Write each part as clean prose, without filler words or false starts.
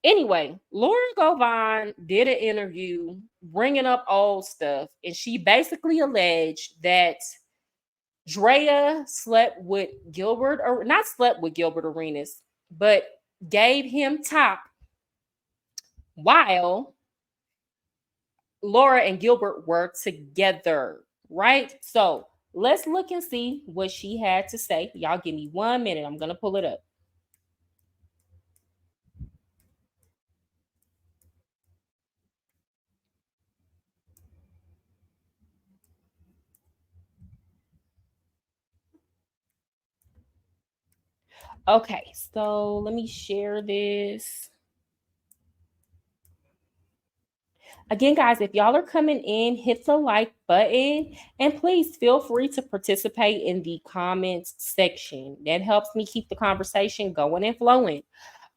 Anyway, Laura Govan did an interview bringing up old stuff, and she basically alleged that Draya slept with Gilbert, or not slept with Gilbert Arenas, but gave him top while Laura and Gilbert were together, right? So let's look and see what she had to say. Y'all give me 1 minute. I'm going to pull it up. Okay, so let me share this. Again, guys, if y'all are coming in, hit the like button and please feel free to participate in the comments section. That helps me keep the conversation going and flowing.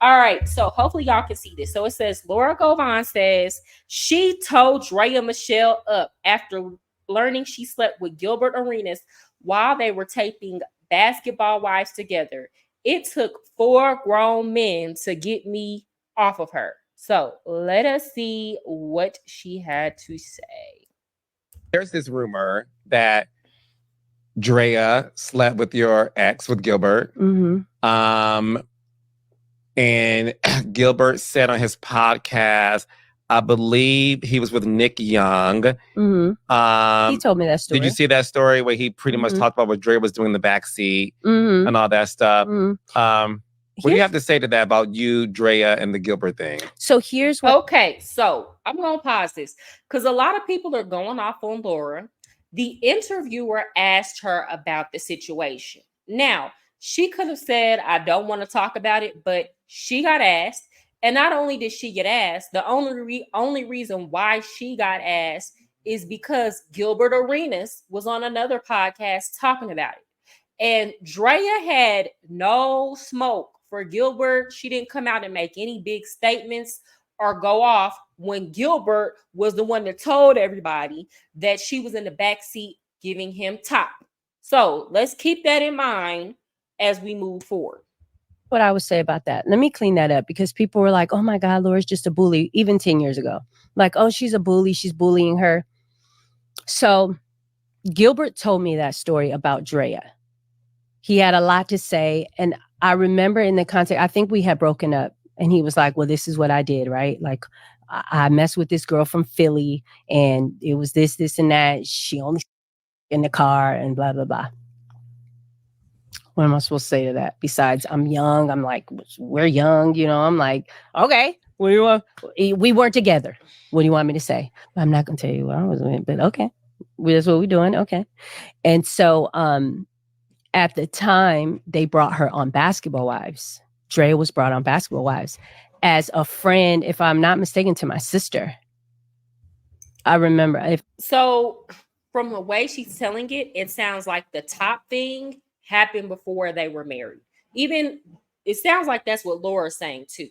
All right, so hopefully y'all can see this. So it says Laura Govan says she told Draya Michelle up after learning she slept with Gilbert Arenas while they were taping Basketball Wives together. It took 4 grown men to get me off of her. So let us see what she had to say. There's this rumor that Draya slept with your ex, with Gilbert. And Gilbert said on his podcast, I believe he was with Nick Young. He told me that story. Did you see that story where he pretty much talked about what Draya was doing in the backseat and all that stuff? What do you have to say to that about you, Draya, and the Gilbert thing? So here's what... Okay, so I'm going to pause this because a lot of people are going off on Laura. The interviewer asked her about the situation. Now, she could have said, I don't want to talk about it, but she got asked. And not only did she get asked, the only reason why she got asked is because Gilbert Arenas was on another podcast talking about it. And Draya had no smoke for Gilbert. She didn't come out and make any big statements or go off when Gilbert was the one that told everybody that she was in the backseat giving him top. So let's keep that in mind as we move forward. What I would say about that. Let me clean that up because people were like, oh my God, Laura's just a bully, even 10 years ago. Like, oh, she's a bully. She's bullying her. So Gilbert told me that story about Draya. He had a lot to say. And I remember in the context, I think we had broken up and he was like, well, this is what I did, right? Like I messed with this girl from Philly and it was this, and that. She only in the car and blah, blah, blah. What am I supposed to say to that? Besides, I'm young. I'm like, we're young, you know. I'm like, okay, what do you want? We weren't together. What do you want me to say? I'm not going to tell you what I was doing, but okay. That's what we're doing. Okay. And so at the time, they brought her on Basketball Wives. Draya was brought on Basketball Wives as a friend, if I'm not mistaken, to my sister. I remember. So from the way she's telling it, it sounds like the top thing happened before they were married. Even it sounds like that's what Laura's saying too.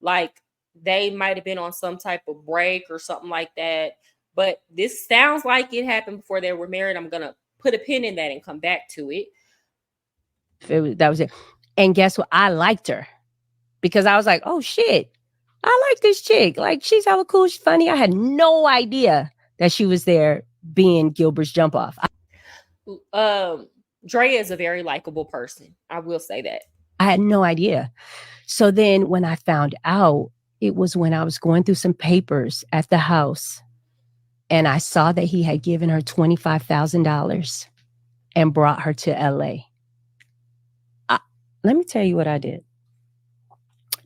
Like they might have been on some type of break or something like that. But this sounds like it happened before they were married. I'm going to put a pin in that and come back to it. That was it. And guess what? I liked her because I was like, oh shit, I like this chick. Like she's hella cool. She's funny. I had no idea that she was there being Gilbert's jump off. Draya is a very likable person. I will say that. I had no idea. So then when I found out, it was when I was going through some papers at the house and I saw that he had given her $25,000 and brought her to LA. Let me tell you what I did.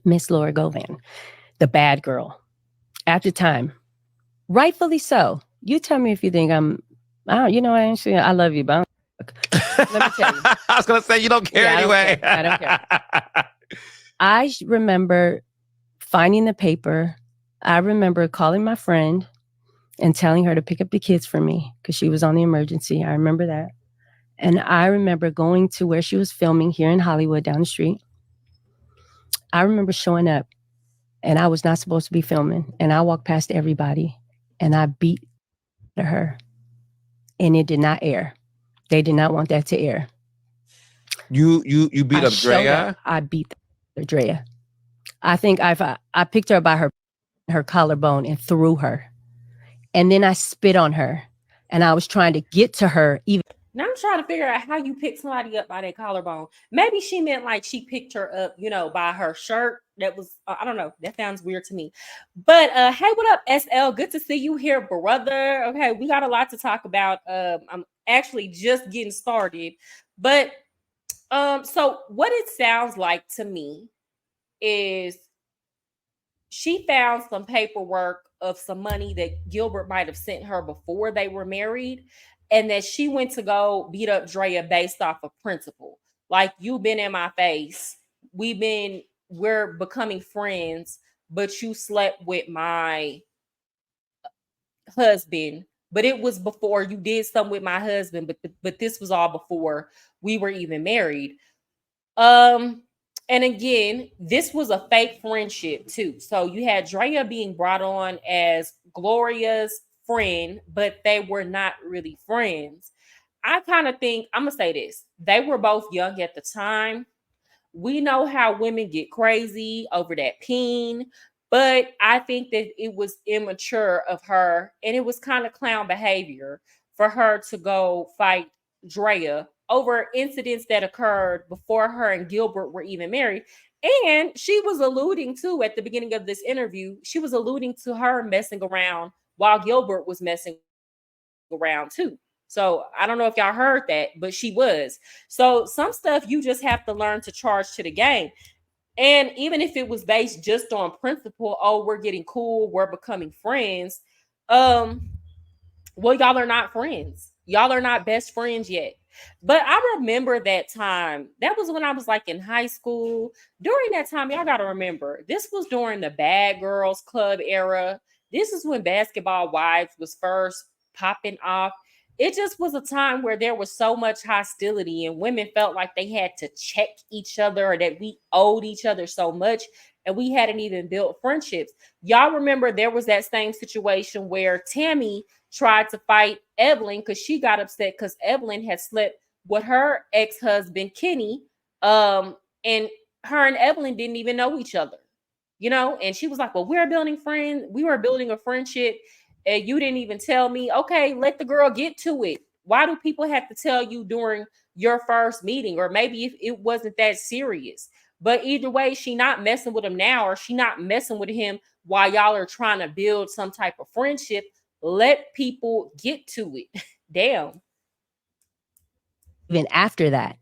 Miss Laura Govan, the bad girl, at the time, rightfully so. You tell me if you think I love you, but let me tell you. I was going to say, you don't care anyway. I don't care. I remember finding the paper. I remember calling my friend and telling her to pick up the kids for me because she was on the emergency. I remember that. And I remember going to where she was filming here in Hollywood down the street. I remember showing up and I was not supposed to be filming. And I walked past everybody and I beat her. And it did not air. They did not want that to air. You beat up Draya? I beat Draya. I think I picked her by her collarbone and threw her. And then I spit on her. And I was trying to get to her even. Now I'm trying to figure out how you pick somebody up by their collarbone. Maybe she meant like she picked her up, by her shirt. That was, I don't know. That sounds weird to me. But hey, what up, SL? Good to see you here, brother. Okay, we got a lot to talk about. I'm actually just getting started. But so what it sounds like to me is she found some paperwork of some money that Gilbert might have sent her before they were married, and that she went to go beat up Draya based off of principle. Like, you've been in my face. We're becoming friends, but you slept with my husband. But it was before you did something with my husband, but this was all before we were even married. Um, and again, this was a fake friendship too. So you had Drea being brought on as Gloria's friend, but they were not really friends. I kind of think, I'm gonna say this: they were both young at the time. We know how women get crazy over that peen, but I think that it was immature of her, and it was kind of clown behavior for her to go fight Drea over incidents that occurred before her and Gilbert were even married. And she was alluding to, at the beginning of this interview, she was alluding to her messing around while Gilbert was messing around too. So I don't know if y'all heard that, but she was. So some stuff you just have to learn to charge to the game. And even if it was based just on principle, oh, we're getting cool, we're becoming friends. Um, well, y'all are not friends. Y'all are not best friends yet. But I remember that time. That was when I was like in high school. During that time, y'all got to remember, this was during the Bad Girls Club era. This is when Basketball Wives was first popping off. It just was a time where there was so much hostility, and women felt like they had to check each other, or that we owed each other so much, and we hadn't even built friendships. Y'all remember there was that same situation where Tammy tried to fight Evelyn because she got upset because Evelyn had slept with her ex-husband Kenny. And her and Evelyn didn't even know each other, and she was like, well, we were building a friendship, and you didn't even tell me. Okay, let the girl get to it. Why do people have to tell you during your first meeting? Or maybe if it wasn't that serious. But either way, she not messing with him now, or she not messing with him while y'all are trying to build some type of friendship. Let people get to it. Damn. Even after that.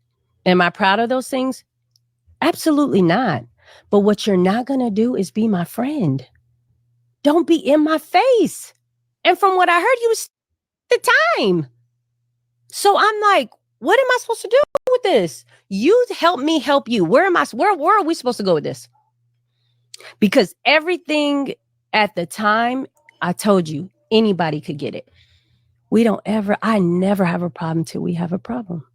Am I proud of those things? Absolutely not. But what you're not going to do is be my friend. Don't be in my face. And from what I heard, you was the time. So I'm like, what am I supposed to do with this? You help me help you. Where are we supposed to go with this? Because everything at the time, I told you, anybody could get it. I never have a problem till we have a problem.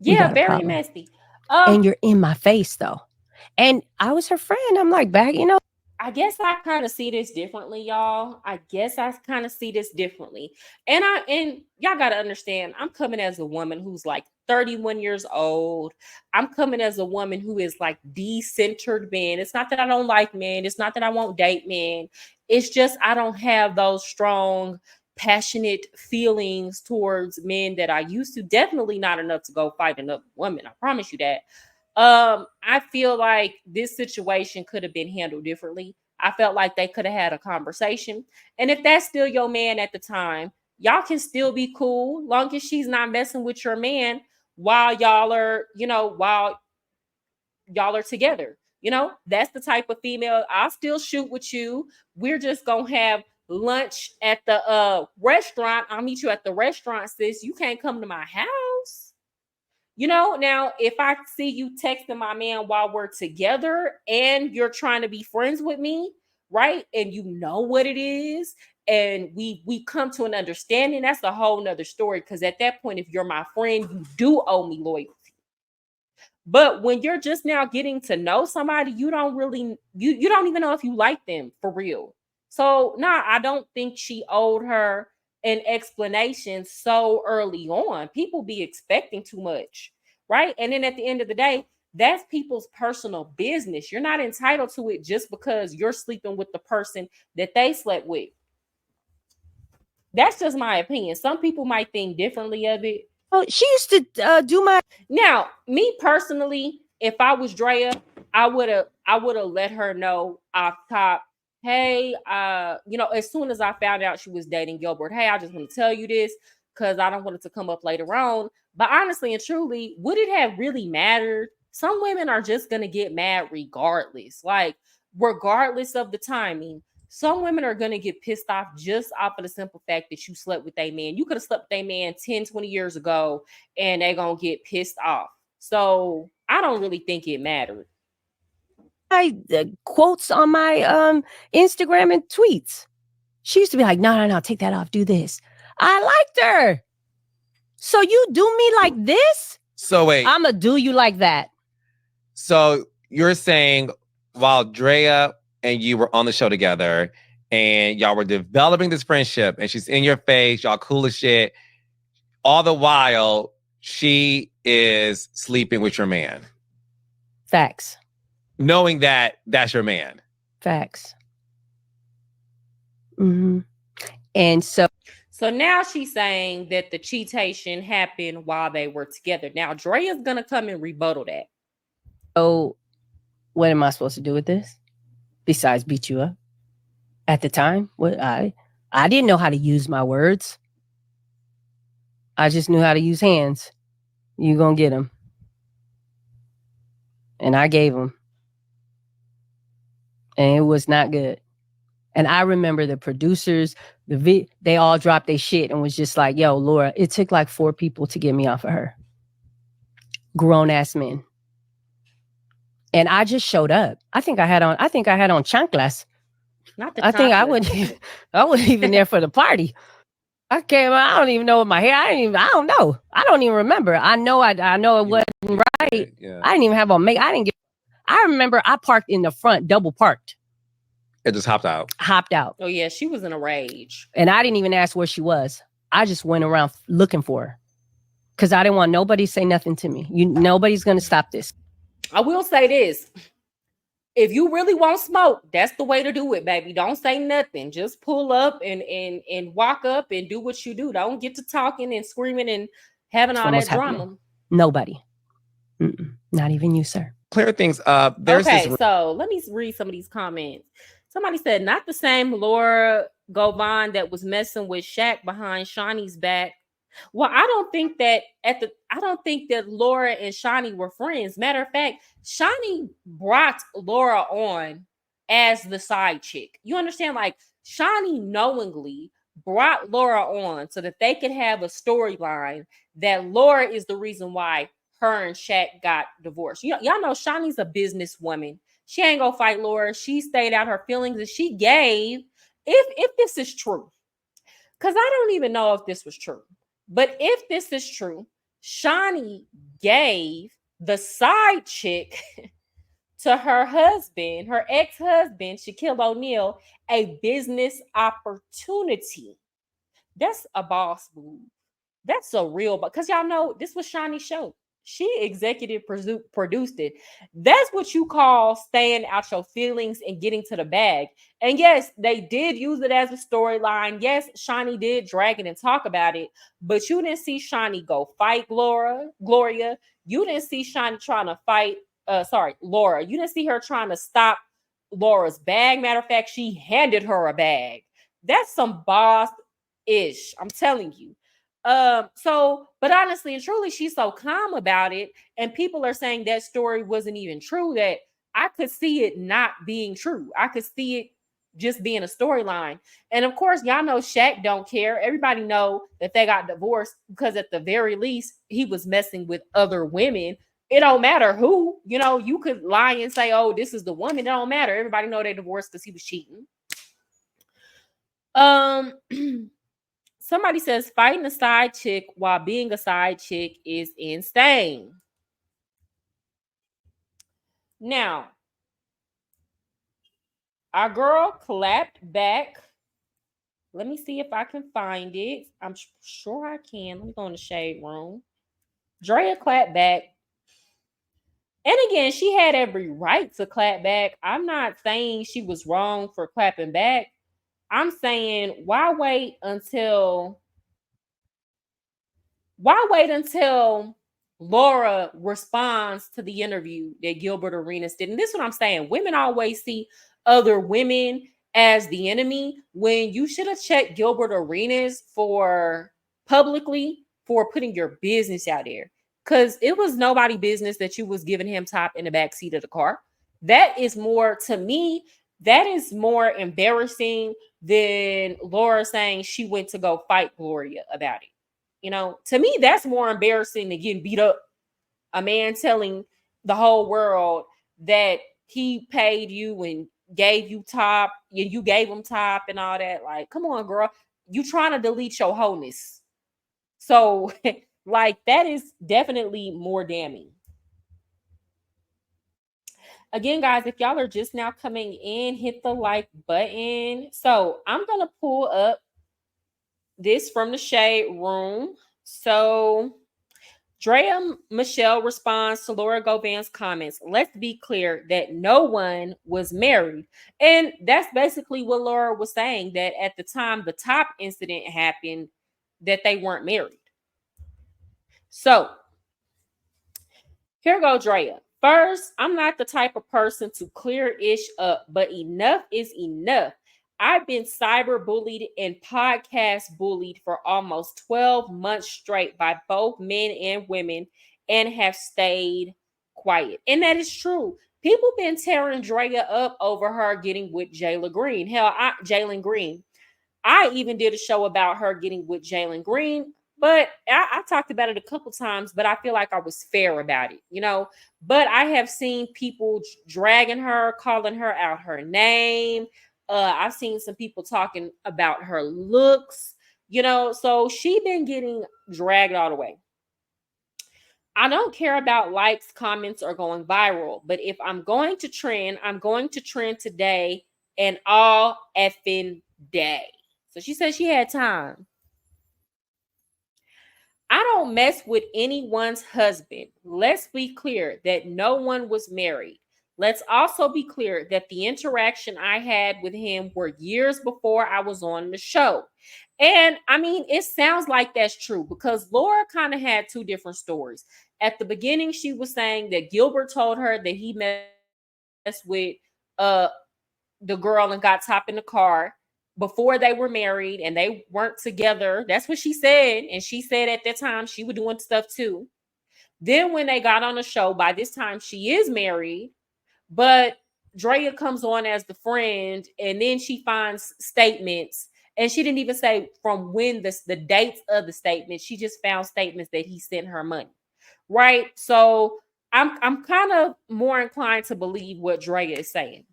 Yeah, very messy. And you're in my face though. And I was her friend. I'm like, back, I guess I kind of see this differently, y'all. I guess I kind of see this differently. And y'all got to understand, I'm coming as a woman who's like 31 years old. I'm coming as a woman who is like de-centered men. It's not that I don't like men. It's not that I won't date men. It's just I don't have those strong, passionate feelings towards men that I used to. Definitely not enough to go fight another woman. I promise you that. I feel like this situation could have been handled differently. I felt like they could have had a conversation. And if that's still your man at the time, y'all can still be cool, long as she's not messing with your man while while y'all are together. That's the type of female. I'll still shoot with you. We're just gonna have lunch at the restaurant. I'll meet you at the restaurant, sis. You can't come to my house. Now if I see you texting my man while we're together and you're trying to be friends with me, right? And you know what it is, and we come to an understanding, that's a whole nother story. Because at that point, if you're my friend, you do owe me loyalty. But when you're just now getting to know somebody, you don't really you don't even know if you like them for real. So I don't think she owed her an explanation so early on. People be expecting too much, right? And then at the end of the day, That's people's personal business. You're not entitled to it just because you're sleeping with the person that they slept with. That's just my opinion. Some people might think differently of it. Oh, she used to do my. Now, me personally, if I was Draya, I would have let her know off top. Hey, as soon as I found out she was dating Gilbert, hey, I just want to tell you this because I don't want it to come up later on. But honestly and truly, would it have really mattered? Some women are just gonna get mad regardless, like regardless of the timing. Some women are going to get pissed off just off of the simple fact that you slept with a man. You could have slept with a man 10, 20 years ago and they're going to get pissed off. So I don't really think it mattered. Quotes on my Instagram and tweets. She used to be like, no, take that off. Do this. I liked her. So you do me like this? So wait. I'm going to do you like that. So you're saying while Draya and you were on the show together and y'all were developing this friendship and she's in your face, y'all cool as shit, all the while she is sleeping with your man. Facts. Knowing that that's your man. Facts. Mm-hmm. And so now she's saying that the cheatation happened while they were together. Now Draya's gonna come and rebuttal that. So what am I supposed to do with this? Besides beat you up? At the time, I didn't know how to use my words. I just knew how to use hands. You gonna get them. And I gave them. And it was not good. And I remember the producers, they all dropped their shit and was just like, yo, Laura, it took like 4 people to get me off of her. Grown ass men. And I just showed up. I think I had on chanclas. Not the I think I wasn't even there for the party. I came. I don't even know what my hair. I don't know. I don't even remember. I know it wasn't right. Yeah. I didn't even have on make. I remember I parked in the front, double parked. It just hopped out. Oh yeah, she was in a rage. And I didn't even ask where she was. I just went around looking for her. Because I didn't want nobody to say nothing to me. Nobody's gonna stop this. I will say this. If you really want smoke, that's the way to do it, baby. Don't say nothing. Just pull up and walk up and do what you do. Don't get to talking and screaming and having all that drama. Happening. Nobody. Not even you, sir. Clear things up. So let me read some of these comments. Somebody said, not the same Laura Govan that was messing with Shaq behind Shawnee's back. Well, I don't think that Laura and Shawnee were friends. Matter of fact, Shawnee brought Laura on as the side chick. You understand? Like Shawnee knowingly brought Laura on so that they could have a storyline that Laura is the reason why her and Shaq got divorced. Y'all know Shawnee's a businesswoman. She ain't gonna fight Laura. She stayed out her feelings and she gave, if this is true, because I don't even know if this was true. But if this is true, Shawnee gave the side chick to her husband, her ex-husband, Shaquille O'Neal, a business opportunity. That's a boss move. That's a real, because y'all know this was Shawnee's show. She executive produced it. That's what you call staying out your feelings and getting to the bag. And yes, they did use it as a storyline. Yes, Shawnee did drag it and talk about it, but you didn't see Shawnee go fight Gloria. You didn't see Shawnee trying to fight, Laura. You didn't see her trying to stop Laura's bag. Matter of fact, she handed her a bag. That's some boss-ish. I'm telling you. But honestly and truly, she's so calm about it, and people are saying that story wasn't even true, that I could see it not being true. I could see it just being a storyline. And of course, y'all know Shaq don't care. Everybody know that they got divorced because at the very least, he was messing with other women. It don't matter who, you could lie and say, oh, this is the woman. It don't matter. Everybody know they divorced because he was cheating. Somebody says fighting a side chick while being a side chick is insane. Now, our girl clapped back. Let me see if I can find it. I'm sure I can. Let me go in the shade room. Draya clapped back And again, she had every right to clap back. I'm not saying she was wrong for clapping back. I'm saying why wait until Laura responds to the interview that Gilbert Arenas did? And this is what I'm saying. Women always see other women as the enemy when you should have checked Gilbert Arenas for publicly for putting your business out there. Because it was nobody business that you was giving him top in the back seat of the car. That is more, to me, that is more embarrassing than Laura saying she went to go fight Gloria about it. To me, that's more embarrassing than getting beat up. A man telling the whole world that he paid you and gave you top, and you gave him top and all that. Like, come on, girl. You trying to delete your wholeness. So, like, that is definitely more damning. Again, guys, if y'all are just now coming in, hit the like button. So, I'm going to pull up this from the Shade Room. So, Draya Michelle responds to Laura Govan's comments. Let's be clear that no one was married. And that's basically what Laura was saying, that at the time the top incident happened, that they weren't married. So here go Draya. First, I'm not the type of person to clear ish up, but enough is enough. I've been cyber bullied and podcast bullied for almost 12 months straight by both men and women and have stayed quiet. And that is true. People been tearing Draya up over her getting with Jalen Green. Jalen Green. I even did a show about her getting with Jalen Green, but I talked about it a couple times, but I feel like I was fair about it. But I have seen people dragging her, calling her out her name. I've seen some people talking about her looks, so she been getting dragged all the way. I don't care about likes, comments, or going viral, but if I'm going to trend, I'm going to trend today and all effing day. So she said she had time. I don't mess with anyone's husband. Let's be clear that no one was married. Let's also be clear that the interaction I had with him were years before I was on the show. And I mean, it sounds like that's true because Laura kind of had two different stories. At the beginning, she was saying that Gilbert told her that he messed with the girl and got top in the car before they were married and they weren't together. That's what she said. And she said at that time she was doing stuff too. Then when they got on the show, by this time she is married, but Draya comes on as the friend and then she finds statements and she didn't even say from when the dates of the statement. She just found statements that he sent her money. Right? So I'm kind of more inclined to believe what Draya is saying.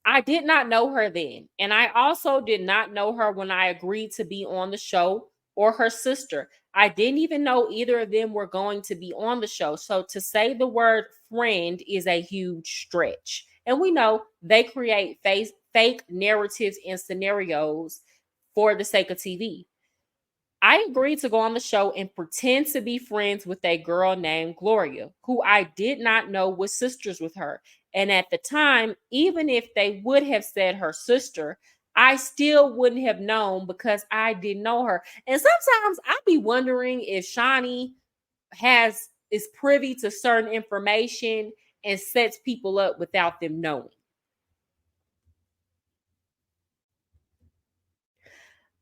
I did not know her then. And I also did not know her when I agreed to be on the show or her sister. I didn't even know either of them were going to be on the show. So to say the word friend is a huge stretch. And we know they create fake narratives and scenarios for the sake of TV. I agreed to go on the show and pretend to be friends with a girl named Gloria, who I did not know was sisters with her. And at the time, even if they would have said her sister, I still wouldn't have known because I didn't know her. And sometimes I'd be wondering if Shani is privy to certain information and sets people up without them knowing.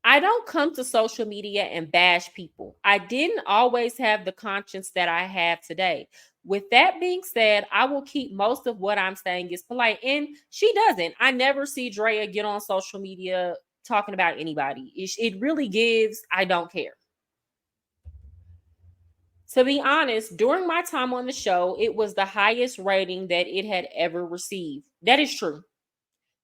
I don't come to social media and bash people. I didn't always have the conscience that I have today. With that being said, I will keep most of what I'm saying is polite. And she doesn't. I never see Draya get on social media talking about anybody. It really gives, I don't care. To be honest, during my time on the show, it was the highest rating that it had ever received. That is true.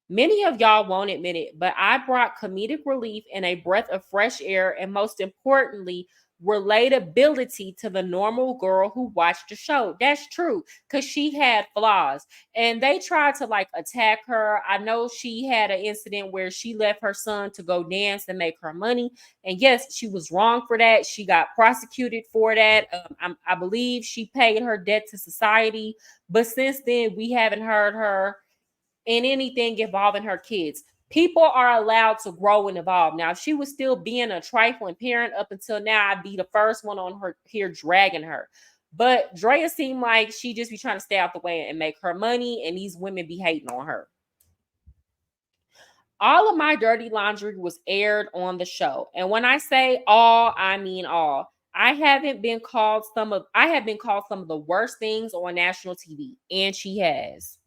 Many of y'all won't admit it, but I brought comedic relief and a breath of fresh air, and most importantly, relatability to the normal girl who watched the show. That's true, because she had flaws. And they tried to like attack her. I know she had an incident where she left her son to go dance and make her money. And yes, she was wrong for that. She got prosecuted for that. I believe she paid her debt to society. But since then, we haven't heard her in anything involving her kids. People are allowed to grow and evolve. Now, if she was still being a trifling parent up until now, I'd be the first one on her here dragging her. But Draya seemed like she just be trying to stay out the way and make her money, and these women be hating on her. All of my dirty laundry was aired on the show. And when I say all, I mean all. I have been called some of the worst things on national TV, and she has.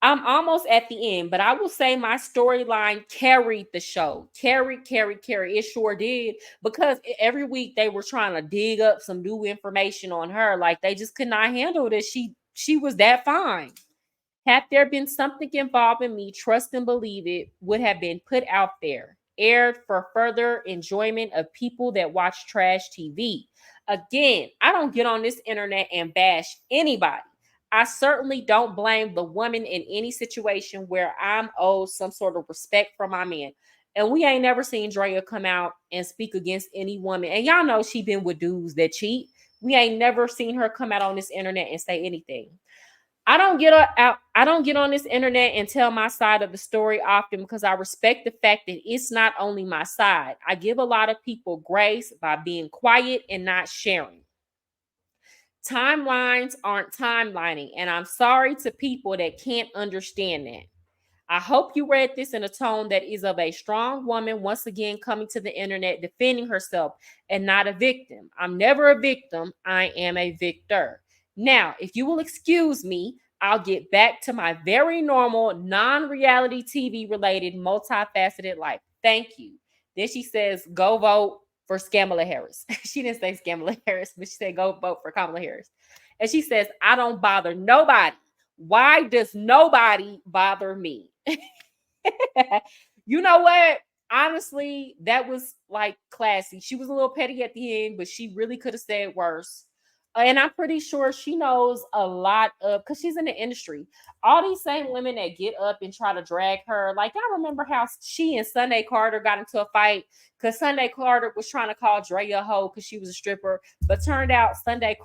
I'm almost at the end, but I will say my storyline carried the show. Carried. It sure did, because every week they were trying to dig up some new information on her. Like, they just could not handle that she was that fine. Had there been something involving me, trust and believe it would have been put out there, aired for further enjoyment of people that watch trash TV. Again, I don't get on this internet and bash anybody. I certainly don't blame the woman in any situation where I'm owed some sort of respect from my man. And we ain't never seen Draya come out and speak against any woman. And y'all know she been with dudes that cheat. We ain't never seen her come out on this internet and say anything. I don't get on this internet and tell my side of the story often, because I respect the fact that it's not only my side. I give a lot of people grace by being quiet and not sharing. Timelines aren't timelining, and I'm sorry to people that can't understand that. I hope you read this in a tone that is of a strong woman once again coming to the internet defending herself and not a victim. I'm never a victim. I am a victor. Now, if you will excuse me, I'll get back to my very normal, non-reality TV related, multifaceted life. Thank you. Then she says, go vote for Kamala Harris. She didn't say Kamala Harris, but she said, go vote for Kamala Harris. And she says, I don't bother nobody. Why does nobody bother me? You know what? Honestly, that was like classy. She was a little petty at the end, but she really could have said worse. And I'm pretty sure she knows a lot of, because she's in the industry. All these same women that get up and try to drag her, like, I remember how she and Sunday Carter got into a fight because Sunday Carter was trying to call Draya a hoe because she was a stripper, but turned out Sunday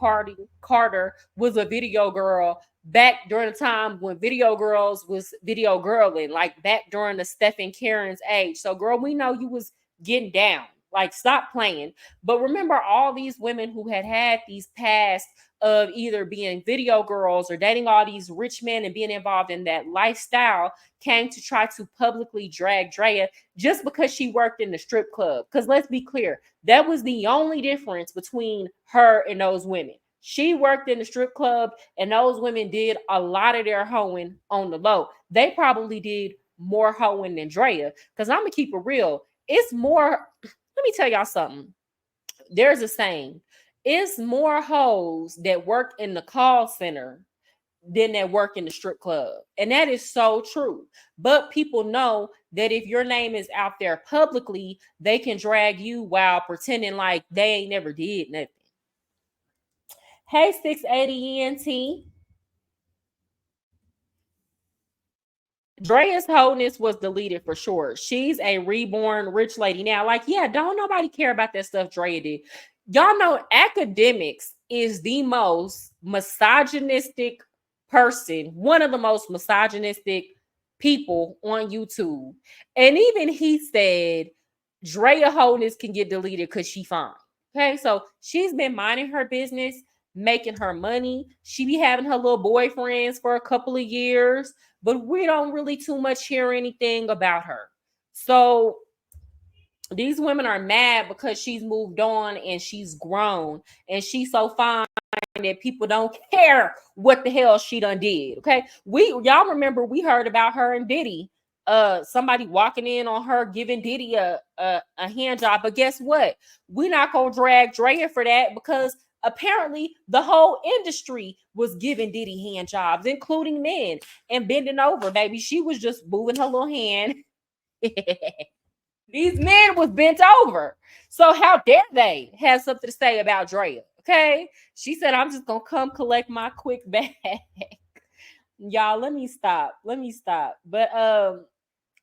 Carter was a video girl back during the time when video girls was video girling, like back during the Steph and Karen's age. So, girl, we know you was getting down. Like, stop playing. But remember, all these women who had these past of either being video girls or dating all these rich men and being involved in that lifestyle came to try to publicly drag Draya just because she worked in the strip club. Because let's be clear, that was the only difference between her and those women. She worked in the strip club, and those women did a lot of their hoeing on the low. They probably did more hoeing than Draya. Because I'm going to keep it real. It's more... Let me tell y'all something. There's a saying. It's more hoes that work in the call center than that work in the strip club. And that is so true. But people know that if your name is out there publicly, they can drag you while pretending like they ain't never did nothing. Hey, 680 ENT. Draya's wholeness was deleted for sure. She's a reborn rich lady now. Like, yeah, don't nobody care about that stuff Draya did. Y'all know academics is the most misogynistic person, one of the most misogynistic people on YouTube. And even he said Draya wholeness can get deleted because she fine. Okay, so she's been minding her business, making her money. She be having her little boyfriends for a couple of years, but we don't really too much hear anything about her. So these women are mad because she's moved on and she's grown and she's so fine that people don't care what the hell she done did. Okay, y'all remember we heard about her and Diddy. Somebody walking in on her giving Diddy a hand job, but guess what? We're not gonna drag Draya for that because apparently the whole industry was giving Diddy hand jobs, including men, and bending over, baby. She was just moving her little hand. These men was bent over. So how dare they have something to say about Draya? Okay. She said, I'm just gonna come collect my quick bag. Y'all, let me stop. Let me stop. But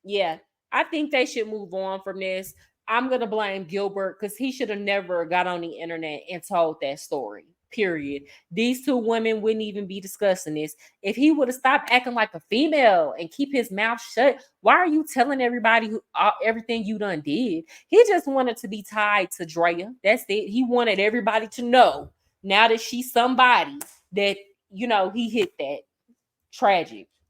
yeah, I think they should move on from this. I'm gonna blame Gilbert because he should have never got on the internet and told that story. Period. These two women wouldn't even be discussing this. If he would have stopped acting like a female and keep his mouth shut, why are you telling everybody everything you done did? He just wanted to be tied to Draya. That's it. He wanted everybody to know now that she's somebody that he hit that. Tragic.